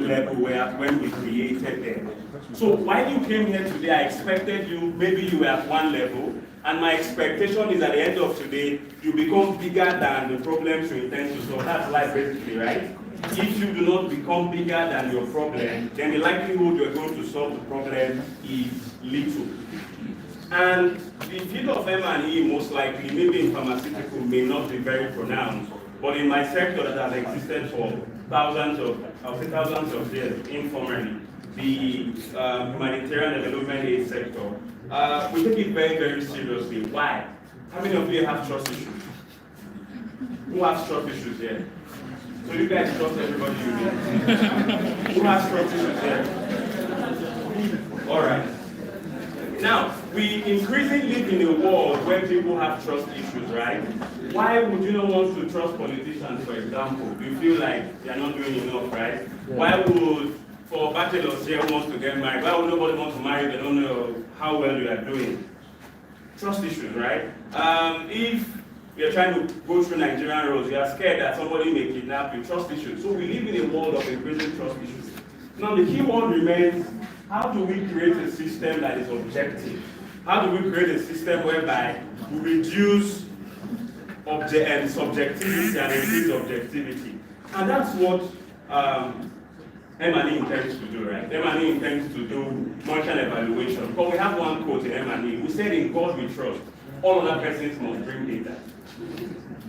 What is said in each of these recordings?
level we were at when we created them. So while you came here today, I expected maybe you were at one level, and my expectation is at the end of today, you become bigger than the problems you intend to solve. That's life basically, right? If you do not become bigger than your problem, then the likelihood you're going to solve the problem is little. And the field of M&E, most likely, maybe in pharmaceutical, may not be very pronounced, but in my sector that has existed for thousands of years, informally, the humanitarian development aid sector, we take it very, very seriously. Why? How many of you have trust issues? Who has trust issues here? So you guys trust everybody you meet? Who has trust issues here? All right. Now, we increasingly live in a world where people have trust issues, right? Why would you not want to trust politicians, for example? You feel like they are not doing enough, right? Yeah. Why would, for bachelors here who wants to get married, why would nobody want to marry? They don't know how well you are doing. Trust issues, right? If you're trying to go through Nigerian roads, you are scared that somebody may kidnap you. Trust issues. So we live in a world of increasing trust issues. Now the key word remains, how do we create a system that is objective? How do we create a system whereby we reduce subjectivity and increase objectivity? And that's what M&E intends to do, right? M&E intends to do monitoring evaluation. But we have one quote in M&E. We said, in God we trust. All other persons must bring data.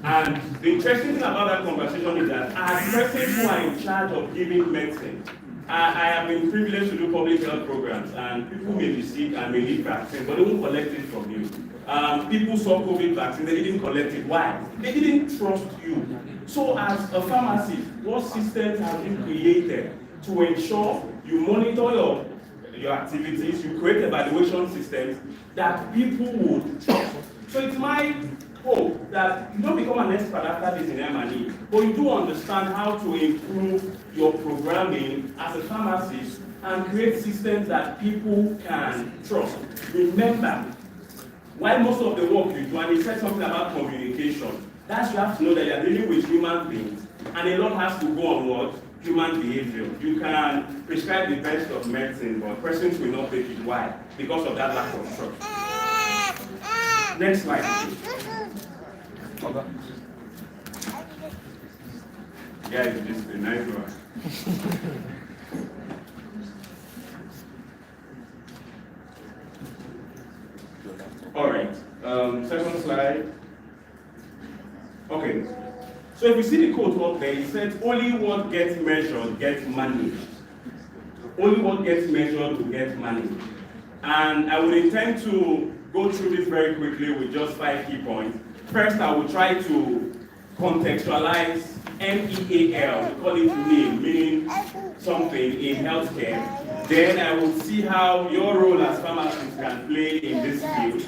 And the interesting thing about that conversation is that as persons who are in charge of giving medicine, I have been privileged to do public health programs, and people may be sick and may need vaccine, but they won't collect it from you. People saw COVID vaccine, they didn't collect it. Why? They didn't trust you. So as a pharmacist, what systems have you created to ensure you monitor your activities, you create evaluation systems that people would trust? So it's my hope that you don't become an expert after this in M&E, but you do understand how to improve your programming as a pharmacist and create systems that people can trust. Remember, while most of the work you do, and he said something about communication, that's you have to know that you're dealing with human beings, and a lot has to go on what? Human behavior. You can prescribe the best of medicine, but persons will not take it. Why? Because of that lack of trust. Next slide, please. Okay. Yeah, it's just a nice one. All right. Second slide. Okay. So if you see the quote up there, it says, only what gets measured gets managed. Only what gets measured will get managed. And I would intend to go through this very quickly with just 5 key points. First, I will try to contextualize MEAL, we call it NAME, meaning something in healthcare. Then I will see how your role as pharmacists can play in this field.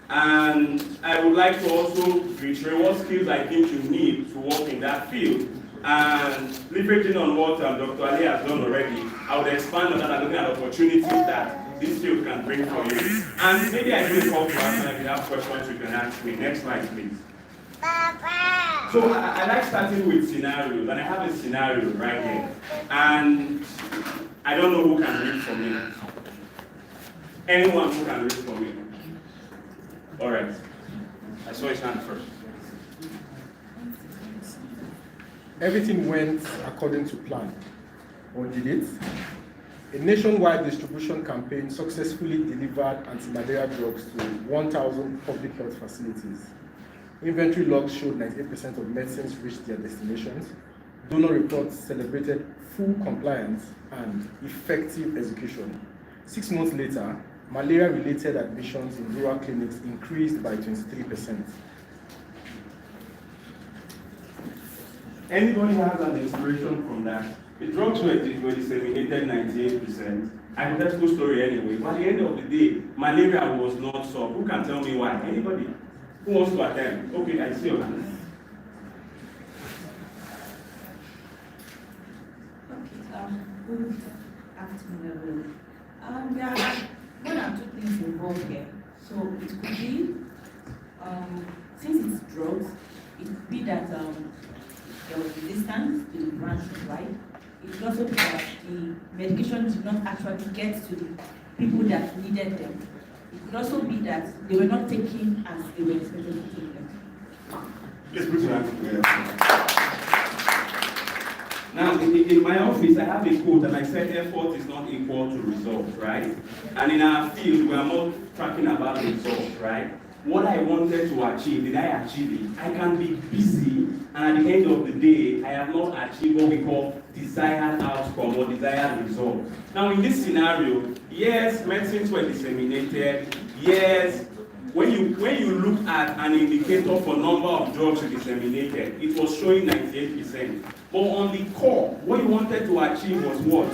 And I would like to also reiterate what skills I think you need to work in that field. And leveraging on what Dr. Ali has done already, I would expand on that and looking at opportunities that this field can bring for you. And maybe I will call to answer. If you have questions, you can ask me. Next slide, please. So I like starting with scenarios, and I have a scenario right here. And I don't know who can read for me. Anyone who can read for me. All right. I saw his hand first. Everything went according to plan, or did it? A nationwide distribution campaign successfully delivered anti-malaria drugs to 1,000 public health facilities. Inventory logs showed 98% of medicines reached their destinations. Donor reports celebrated full compliance and effective execution. 6 months later, malaria-related admissions in rural clinics increased by 23%. Anybody has an inspiration from that? The drugs were disseminated 98%. Hypothetical story anyway. But at the end of the day, malaria was not solved. Who can tell me why? Anybody? Who wants to attend? Okay, I see your hand. Okay, good afternoon, everyone. There are 1 or 2 things involved here. So it could be, since it's drugs, it could be that there was resistance to the branch, right? it could also be that the medication did not actually get to the people that needed them. It could also be that they were not taken as they were expected to take them. Let's put your hands together. Now, in my office, I have a quote, and I said effort is not equal to result, right? And in our field, we are not talking about results, right? What I wanted to achieve, did I achieve it? I can be busy, and at the end of the day, I have not achieved what we call desired outcome or desired result. Now, in this scenario, yes, medicines were disseminated. Yes, when you look at an indicator for number of drugs disseminated, it was showing 98%. But on the core, what you wanted to achieve was what?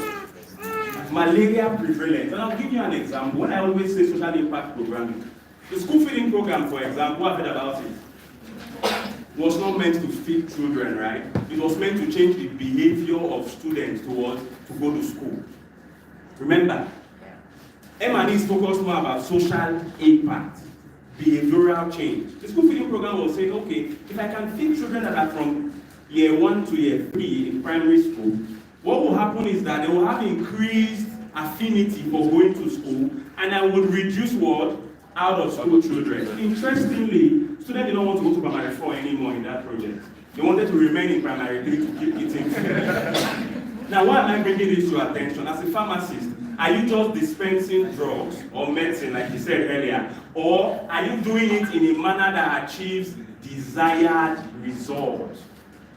Malaria prevalence. And I'll give you an example. When I always say social impact programming, the school feeding program, for example, I've heard about it, was not meant to feed children, right? It was meant to change the behavior of students to go to school. Remember, M&E is focused more about social impact, behavioral change. The school feeding program was saying, okay, if I can feed children that are from year 1 to year 3 in primary school, what will happen is that they will have increased affinity for going to school, and I would reduce what? Out of school children. Interestingly, students did not want to go to primary 4 anymore in that project. They wanted to remain in primary 3 to keep eating food. Now, why am I bringing this to your attention? As a pharmacist, are you just dispensing drugs or medicine, like you said earlier, or are you doing it in a manner that achieves desired results?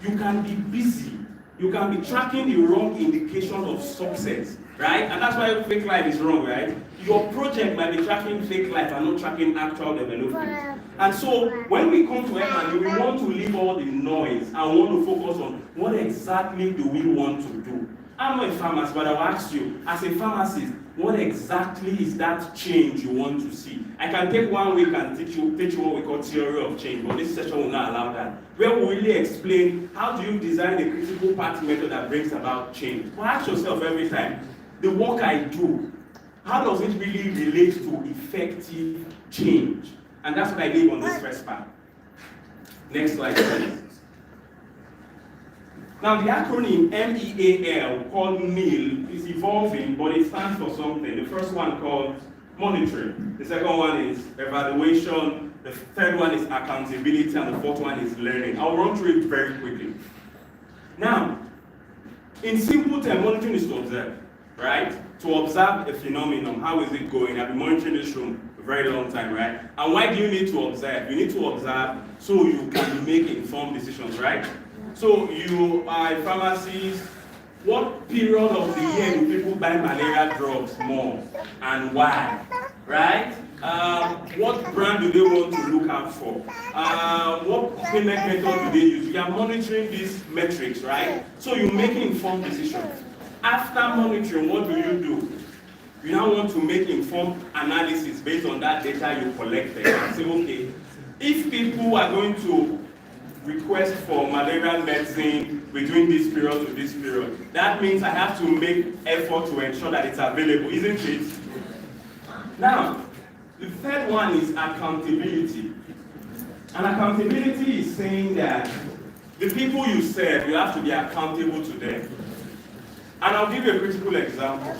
You can be busy. You can be tracking the wrong indication of success, right? And that's why fake life is wrong, right? Your project might be tracking fake life and not tracking actual development. And so when we come to M&E, we want to leave all the noise and want to focus on what exactly do we want to do. I'm not a pharmacist, but I'll ask you, as a pharmacist, what exactly is that change you want to see? I can take 1 week and teach you what we call theory of change, but this session will not allow that. Where we really explain how do you design a critical path method that brings about change. Well, ask yourself every time, the work I do, how does it really relate to effective change? And that's what I gave on this first part. Next slide, please. Now, the acronym MEAL, called MEAL, is evolving, but it stands for something. The first one called monitoring. The second one is evaluation. The third one is accountability. And the fourth one is learning. I'll run through it very quickly. Now, in simple terms, monitoring is to observe, right? To observe a phenomenon. How is it going? I've been monitoring this room a very long time, right? And why do you need to observe? You need to observe so you can make informed decisions, right? So you are a pharmacist. What period of the year do people buy malaria drugs more and why? Right? What brand do they want to look out for? What payment method do they use? You are monitoring these metrics, right? So you make informed decisions. After monitoring, what do? You now want to make informed analysis based on that data you collected and say, okay, if people are going to request for malaria medicine between this period to this period, that means I have to make effort to ensure that it's available, isn't it? Now, the third one is accountability. And accountability is saying that the people you serve, you have to be accountable to them. And I'll give you a critical example.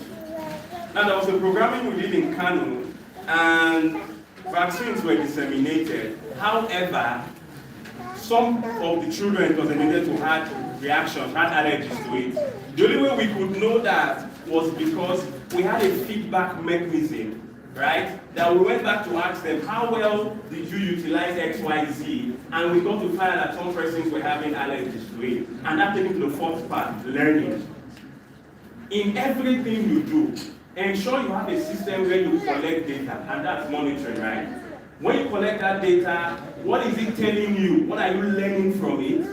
Now, there was a programming we did in Kano, and vaccines were disseminated. However, some of the children contaminated to had reactions, had allergies to it. The only way we could know that was because we had a feedback mechanism, right? That we went back to ask them, how well did you utilize XYZ? And we got to find out that some persons were having allergies to it. And that takes to the fourth part, learning. In everything you do, ensure you have a system where you collect data, and that's monitoring, right? When you collect that data, what is it telling you? What are you learning from it?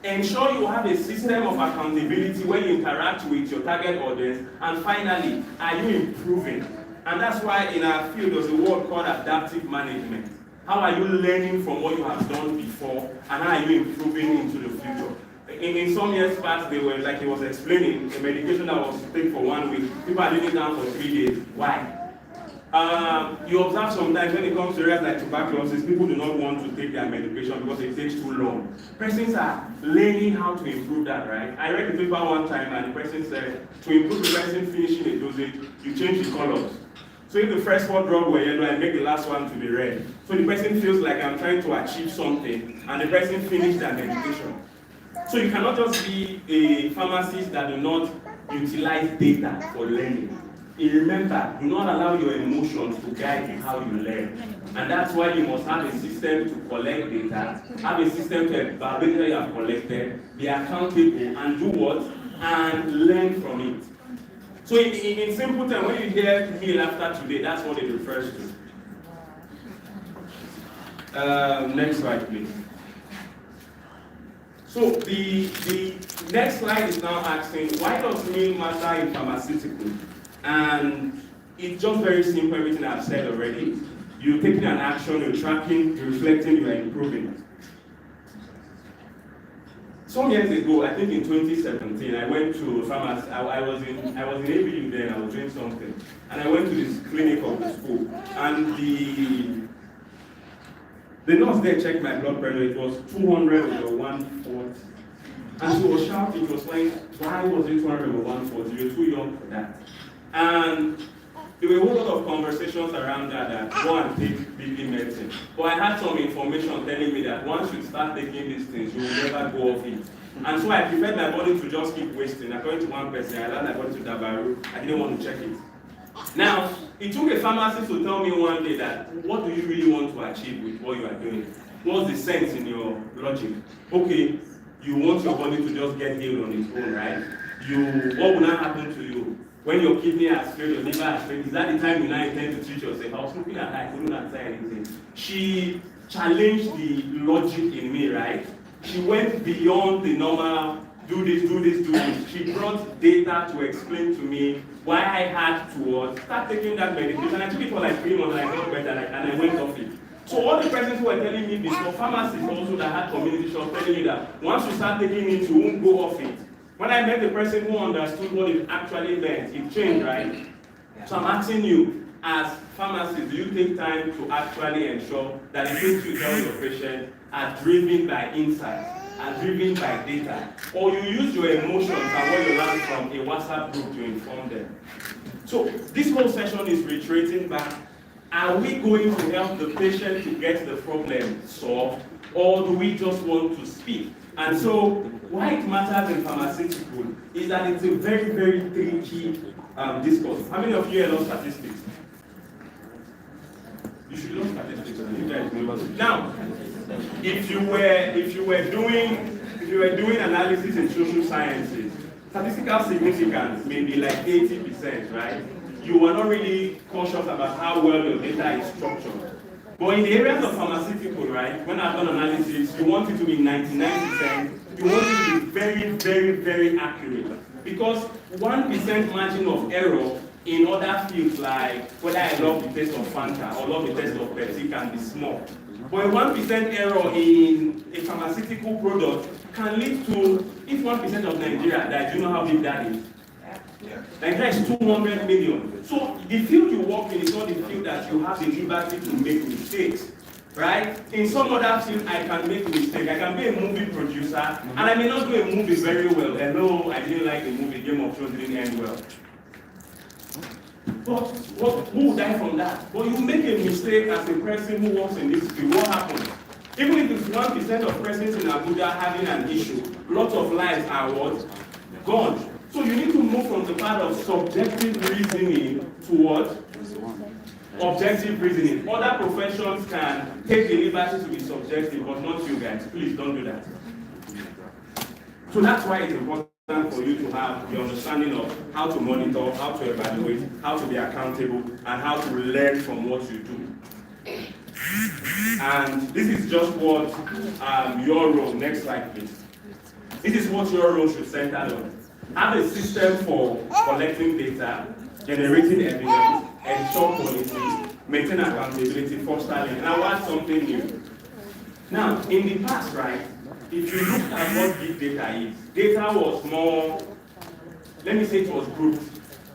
Ensure you have a system of accountability when you interact with your target audience. And finally, are you improving? And that's why in our field there's a word called adaptive management. How are you learning from what you have done before, and how are you improving into the future? In some years past, they were, like he was explaining, a medication that was taken for 1 week, people are living down for 3 days. Why? You observe sometimes when it comes to areas like tuberculosis, people do not want to take their medication because it takes too long. Persons are learning how to improve that, right? I read the paper one time and the person said, to improve the person finishing a dosage, you change the colors. So if the first 4 drugs were yellow, I make the last one to be red. So the person feels like I'm trying to achieve something and the person finished their medication. So you cannot just be a pharmacist that do not utilize data for learning. Remember, do not allow your emotions to guide how you learn. And that's why you must have a system to collect data, have a system to evaluate what you have collected, be accountable, and do what? And learn from it. So in simple terms, when you hear meal after today, that's what it refers to. Next slide, please. So the next slide is now asking, why does meal matter in pharmaceutical? And it's just very simple, everything I've said already. You're taking an action, you're tracking, you're reflecting, you're improving. Some years ago, I think in 2017, I went to a pharmacy. I was in ABU then, I was doing something. And I went to this clinic of the school. And the nurse there checked my blood pressure. It was 200 over 140. And she was shouting, she was like, why was it 200 over 140? You're too young for that. And there were a whole lot of conversations around that go and take BP medicine. But I had some information telling me that once you start taking these things, you will never go off it. And so I prepared my body to just keep wasting. According to one person, I allowed my body to Dabaru. I didn't want to check it. Now, it took a pharmacist to tell me one day that, what do you really want to achieve with what you are doing? What's the sense in your logic? Okay, you want your body to just get healed on its own, right? What will not happen to you? When your kidney has failed, your liver has failed, is that the time you now intend to treat yourself? I was looking at her, I couldn't answer anything. She challenged the logic in me, right? She went beyond the normal, do this, do this, do this. She brought data to explain to me why I had to start taking that medication. I took it for like 3 months and I felt better and I went off it. So all the persons who were telling me before, pharmacists also that had community shops telling me that once you start taking it, you won't go off it. When I met the person who understood what it actually meant, it changed, right? So I'm asking you, as pharmacists, do you take time to actually ensure that the things you tell your patient are driven by insight, are driven by data, or you use your emotions and what you learn from a WhatsApp group to inform them? So this whole session is reiterating back, are we going to help the patient to get the problem solved, or do we just want to speak? And so, why it matters in pharmaceutical is that it's a very, very tricky discourse. How many of you love statistics? You should love statistics, and you guys know. Now, if you were doing analysis in social sciences, statistical significance may be like 80%, right? You were not really conscious about how well your data is structured. But in the areas of pharmaceutical, right, when I've done analysis, you want it to be 99%, you want it to be very, very, very accurate. Because 1% margin of error in other fields like whether I love the taste of Fanta or love the taste of Pepsi can be small. But 1% error in a pharmaceutical product can lead to, if 1% of Nigeria dies, do you know how big that is? Nigeria is 200 million. So the field you work in is not the field that you have the liberty to make mistakes, right? In some other field, I can make mistakes. I can be a movie producer, and I may not do a movie very well. Hello, I didn't like the movie, Game of Thrones didn't end well. But who will die from that? But you make a mistake as a person who works in this field, what happens? Even if it's 1% of persons in Abuja having an issue, lots of lives are what? Gone. So you need to move from the part of subjective reasoning to what? Objective reasoning. Other professions can take the liberty to be subjective, but not you guys. Please don't do that. So that's why it's important for you to have the understanding of how to monitor, how to evaluate, how to be accountable, and how to learn from what you do. And this is just what your role, next slide please. This is what your role should center on. Have a system for collecting data, generating evidence, ensure quality, maintain accountability, foster learning. And I want something new. Now, in the past, right, if you look at what big data is, data was more, let me say it was grouped.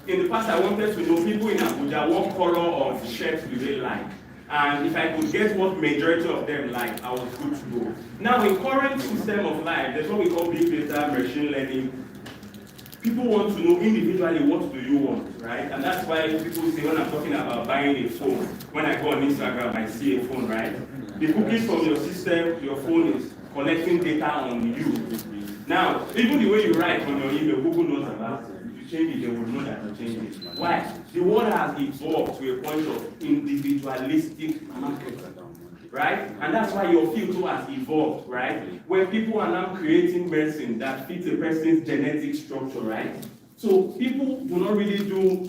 In the past, I wanted to know people in Abuja what color of shirts do they like. And if I could get what majority of them like, I was good to go. Now, in current system of life, there's what we call big data, machine learning. People want to know individually what do you want, right? And that's why people say when I'm talking about buying a phone, when I go on Instagram, I see a phone, right? The cookies from your system, your phone is collecting data on you. Now, even the way you write on your email, Google knows about it. If you change it, they will know that you changed it. Why? The world has evolved to a point of individualistic marketing. Right? And that's why your field too has evolved, right? Where people are now creating medicine that fits a person's genetic structure, right? So people do not really do,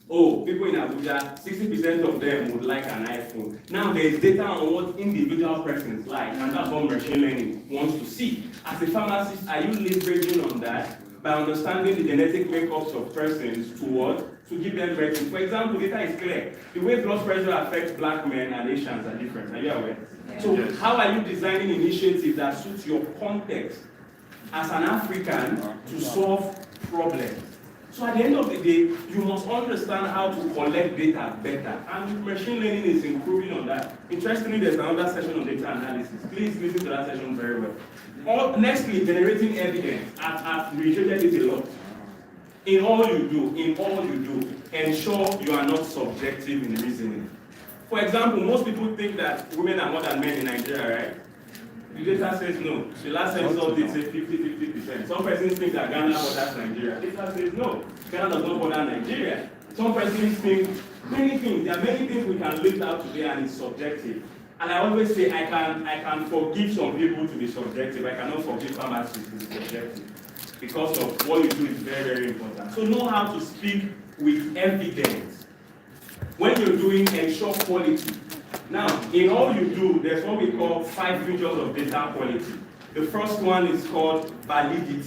people in Abuja, 60% of them would like an iPhone. Now there is data on what individual persons like, and that's what machine learning wants to see. As a pharmacist, are you leveraging on that by understanding the genetic makeups of persons to what? To give them medicine. For example, data is clear. The way blood pressure affects black men and Asians are different. Are you aware? Yeah. So how are you designing initiatives that suit your context as an African to solve problems? So at the end of the day, you must understand how to collect data better. And machine learning is improving on that. Interestingly, there's another session on data analysis. Please listen to that session very well. Nextly, generating evidence. I've reiterated it a lot. In all you do, ensure you are not subjective in reasoning. For example, most people think that women are more than men in Nigeria, right? The data says no. The last census did say 50-50%. Some persons think that Ghana borders Nigeria. The data says no. Ghana does not border Nigeria. Some persons think many things. There are many things we can list out today and it's subjective. And I always say I can forgive some people to be subjective. I cannot forgive pharmacists to be subjective. Because of what you do is very, very important. So know how to speak with evidence. When you're doing ensure quality. Now, in all you do, there's what we call 5 features of data quality. The first one is called validity.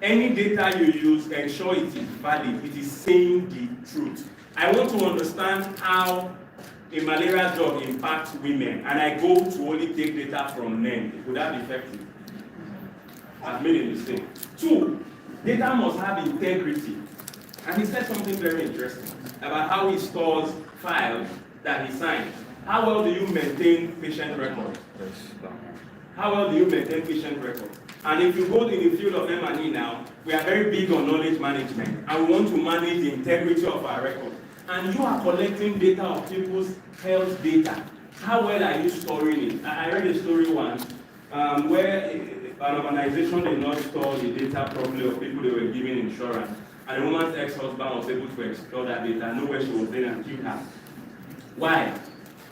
Any data you use, ensure it is valid. It is saying the truth. I want to understand how a malaria drug impacts women, and I go to only take data from men. Would that be effective? I've made a mistake. 2, data must have integrity. And he said something very interesting about how he stores files that he signs. How well do you maintain patient records? How well do you maintain patient records? And if you go in the field of M&E now, we are very big on knowledge management, and we want to manage the integrity of our records. And you are collecting data of people's health data. How well are you storing it? I read a story once where an organization did not store the data properly of people they were giving insurance. And the woman's ex-husband was able to explore that data, know where she was in and kill her. Why?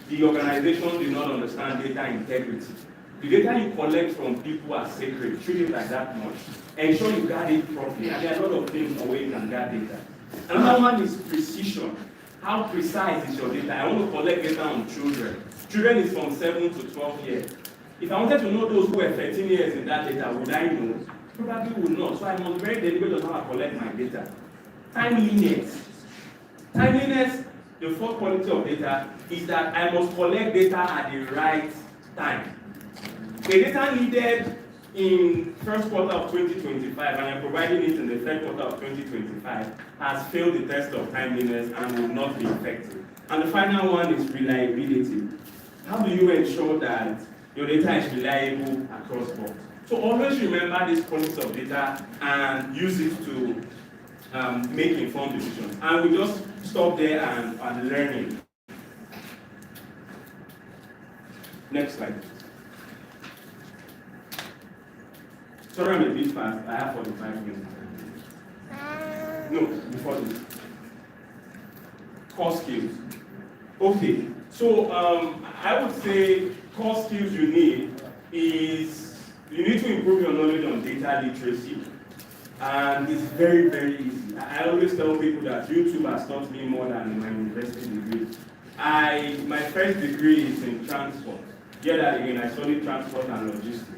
The organization did not understand data integrity. The data you collect from people are sacred. Treat it like that much. Ensure you guard it properly. And there are a lot of things on where you can guard data. Another one is precision. How precise is your data? I want to collect data on children. Children is from 7 to 12 years. If I wanted to know those who were 13 years in that data, would I know? Probably would not. So I must be very deliberate on how I collect my data. Timeliness. Timeliness, the fourth quality of data, is that I must collect data at the right time. The data needed in first quarter of 2025, and I'm providing it in the third quarter of 2025, has failed the test of timeliness and will not be effective. And the final one is reliability. How do you ensure that your data is reliable across board? So always remember these qualities of data and use it to make informed decisions. And we just stop there and learning. Next slide. Sorry, I'm a bit fast. I have 45 minutes. No, before this. Core skills. Okay, so I would say core skills you need is you need to improve your knowledge on data literacy. And it's very, very easy. I always tell people that YouTube has taught me more than my university degree. My first degree is in transport. Yet again, I studied transport and logistics.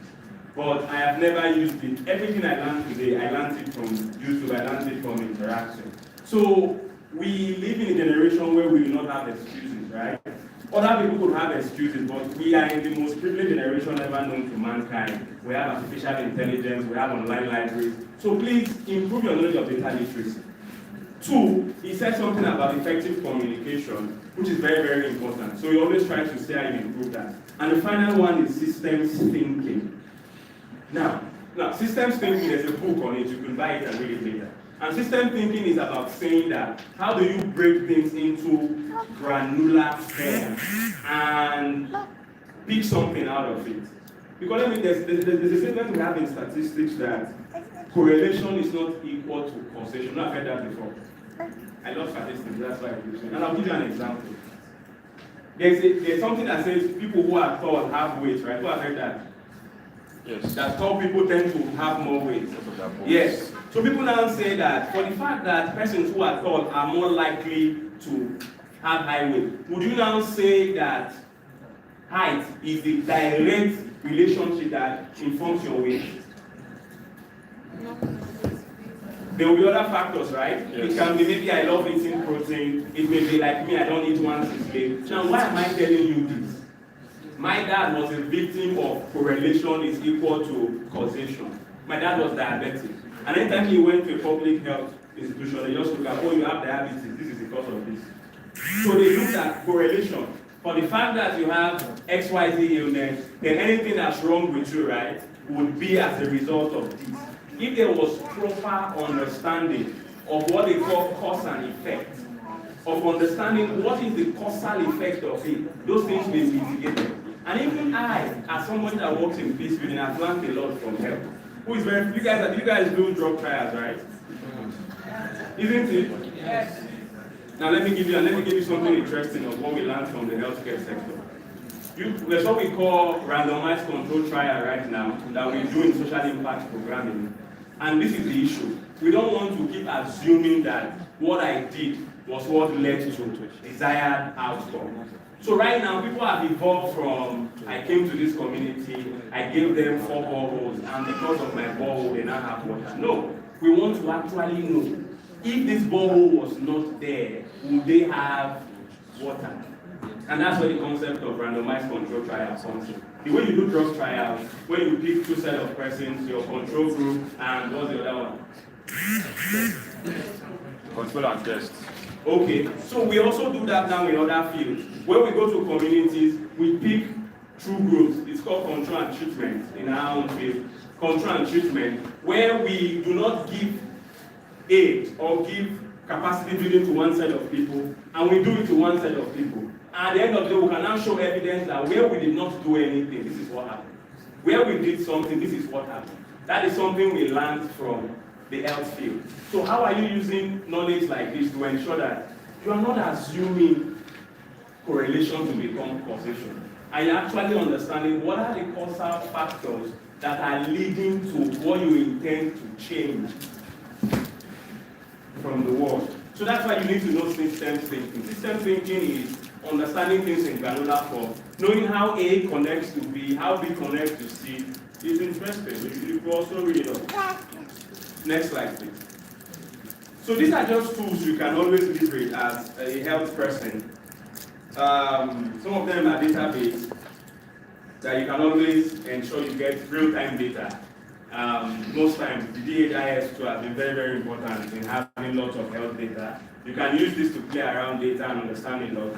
But I have never used it. Everything I learned today, I learned it from YouTube, I learned it from interaction. So we live in a generation where we do not have excuses, right? Other people could have excuses, but we are in the most privileged generation ever known to mankind. We have artificial intelligence, we have online libraries. So please improve your knowledge of data literacy. Two, he said something about effective communication, which is very, very important. So he always tries to say how you improve that. And the final one is systems thinking. Now, systems thinking, there's a book on it, you can buy it and read it later. And system thinking is about saying that, how do you break things into granular form and pick something out of it? Because I mean, there's a statement we have in statistics that correlation is not equal to causation. I've heard that before. I love statistics, that's why I use it. And I'll give you an example. There's something that says people who are tall have weight, right? Who have heard that? Yes. That tall people tend to have more weight. Yes. So people now say that for the fact that persons who are tall are more likely to have high weight, would you now say that height is the direct relationship that informs your weight? There will be other factors, right? Yes. It can be maybe I love eating protein. It may be like me, I don't eat once a day. Now, why am I telling you this? My dad was a victim of correlation is equal to causation. My dad was diabetic. And anytime he went to a public health institution, they just look at, oh, you have diabetes, this is because of this. So they looked at correlation. For the fact that you have XYZ illness, then anything that's wrong with you, right, would be as a result of this. If there was proper understanding of what they call cause and effect, of understanding what is the causal effect of it, those things will be mitigated. And even I, as somebody that works in peace building, I've learned a lot from health. Who is very, you guys do drug trials, right? Isn't it? Yes. Now let me give you something interesting of what we learned from the healthcare sector. There's what we call randomized control trial right now that we do in social impact programming. And this is the issue. We don't want to keep assuming that what I did was what led to desired outcome. So right now, people have evolved from, I came to this community, I gave them 4 boreholes, and because of my borehole, they now have water. No, we want to actually know, if this borehole was not there, would they have water? And that's where the concept of randomized control trial comes in. The way you do drug trials, when you pick 2 sets of persons, your control group, and what's the other one? Control and test. Okay, so we also do that now in other fields. When we go to communities, we pick 2 groups. It's called control and treatment in our own field. Control and treatment, where we do not give aid or give capacity building to one set of people, and we do it to one set of people. At the end of the day, we can now show evidence that where we did not do anything, this is what happened. Where we did something, this is what happened. That is something we learned from the health field. So how are you using knowledge like this to ensure that you are not assuming correlation to become causation? And you're actually understanding what are the causal factors that are leading to what you intend to change from the world. So that's why you need to know systems thinking. Systems thinking is understanding things in granular form, knowing how A connects to B, how B connects to C. It's interesting. You can also read it up. Next slide, please. So these are just tools you can always leverage as a health person. Some of them are database that you can always ensure you get real-time data. Most times, the DHIS too has been very, very important in having lots of health data. You can use this to play around data and understand a lot.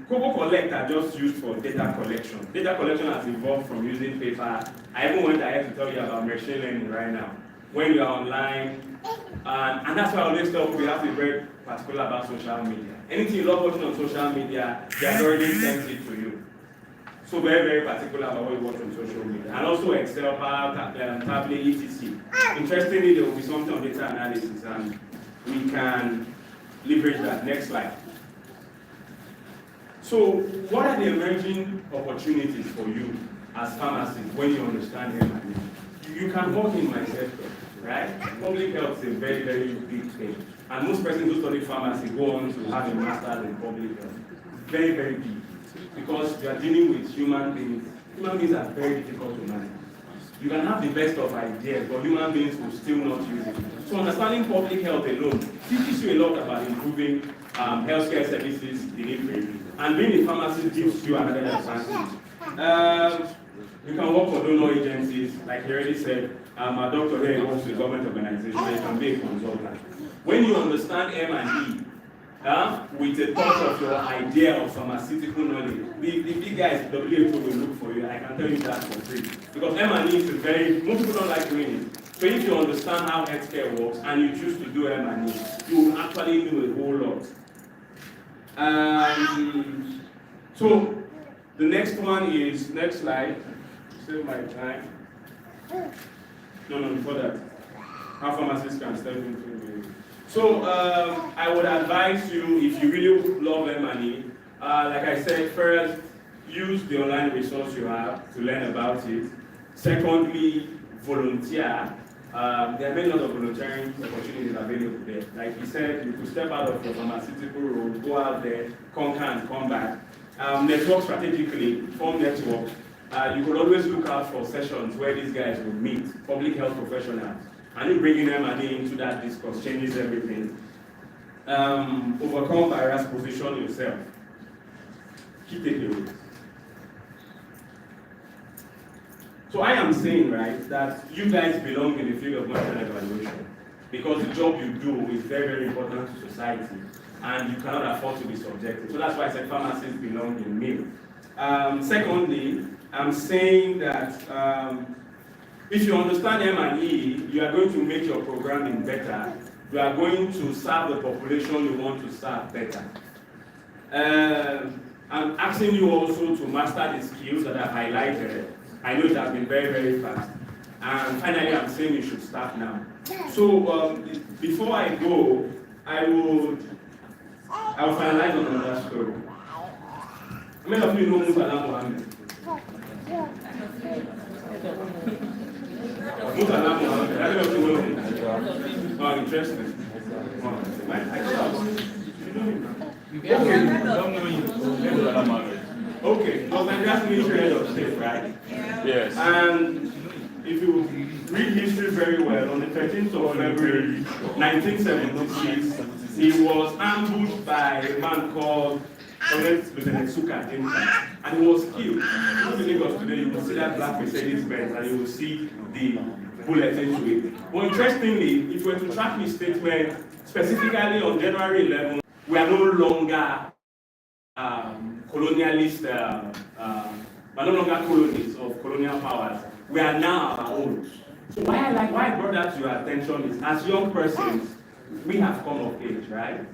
Coco Collect are just used for data collection. Data collection has evolved from using paper. I even went ahead to tell you about machine learning right now. When you are online, and that's why I always tell people you have to be very particular about social media. Anything you love watching on social media, they have already sent it to you. So very, very particular about what you watch on social media. And also Excel, Power, Tablet, etc. Interestingly, there will be something on data analysis, and we can leverage that. Next slide. So what are the emerging opportunities for you as pharmacists when you understand them? You can work in my sector, right? Public health is a very, very big thing. And most persons who study pharmacy go on to have a master's in public health. Very, very big. Because you are dealing with human beings. Human beings are very difficult to manage. You can have the best of ideas, but human beings will still not use it. So understanding public health alone teaches you a lot about improving healthcare services delivery. And being a pharmacist gives you another advantage. You can work for donor agencies, like he already said. A doctor here works with government organizations, so you can be a consultant. When you understand M&E, with a touch of your idea of pharmaceutical knowledge, the big guys, WHO will look for you. I can tell you that for free. Because M&E is most people don't like doing it. So if you understand how healthcare works and you choose to do M&E, you will actually do a whole lot. So the next one is, next slide. Save my time. No, before that. How pharmacists can step into it. So I would advise you, if you really love M&E, like I said, first, use the online resource you have to learn about it. Secondly, volunteer. There are many other volunteering opportunities available there. Like he said, you could step out of your pharmaceutical role, go out there, conquer and come back. Network strategically, form network. You could always look out for sessions where these guys will meet, public health professionals. And you bringing M&E into that discourse changes everything. Overcome barriers, position yourself. Key takeaways. So I am saying, right, that you guys belong in the field of monitoring and evaluation because the job you do is very, very important to society and you cannot afford to be subjective. So that's why I said pharmacists belong in MIL. Secondly, I'm saying that if you understand M&E, you are going to make your programming better. You are going to serve the population you want to serve better. I'm asking you also to master the skills that are highlighted. I know it has been very, very fast. And finally, I'm saying you should start now. So before I go, I will finalize on another story. How many of you know Musalam Mohammed? Musalam Mohammed. How many of you know him? Oh, interesting. Okay, because Nigeria's military head of state, right? Yes. And if you read history very well, on the 13th of February 1976, he was ambushed by a man called Lieutenant Suka, and he was killed. If you Lagos today, you will see that black Mercedes-Benz, and you will see the bullet into it. But interestingly, if you were to track his statement, specifically on January 11, we are no longer colonialist, we're no longer colonies of colonial powers. We are now our own. So why I brought that to your attention is, as young persons, we have come of age, right?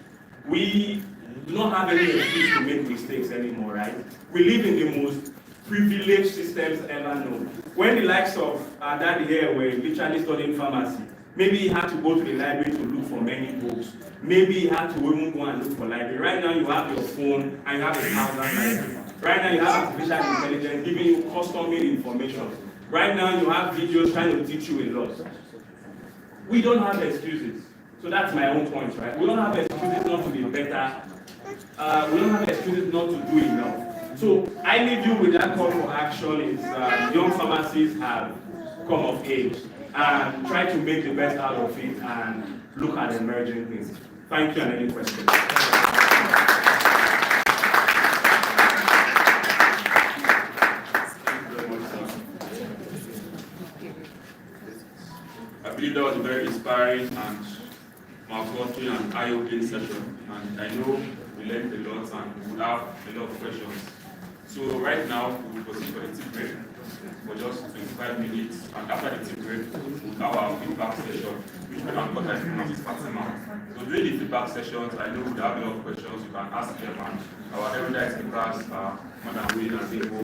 We do not have any excuse to make mistakes anymore, right? We live in the most privileged systems ever known. When the likes of our daddy here were literally studying pharmacy, maybe he had to go to the library to look for many books. Maybe he had to even go and look for library. Right now you have your phone and you have 1,000 libraries. Right now you have artificial intelligence giving you custom-made information. Right now you have videos trying to teach you a lot. We don't have excuses. So that's my own point, right? We don't have excuses not to be better. We don't have excuses not to do enough. So I leave you with that call for action is young pharmacists have come of age and try to make the best out of it and look at emerging things. Thank you, and any questions? I believe that was a very inspiring and mouth-watering and eye-opening session, and I know we learned a lot and we have a lot of questions. So right now, we will proceed for the tea break for just 25 minutes, and after the tea break, we'll have our feedback session, which we can contact is Fatima. So during the feedback sessions, I know we have a lot of questions you can ask them, and our erudite speakers are more than willing and able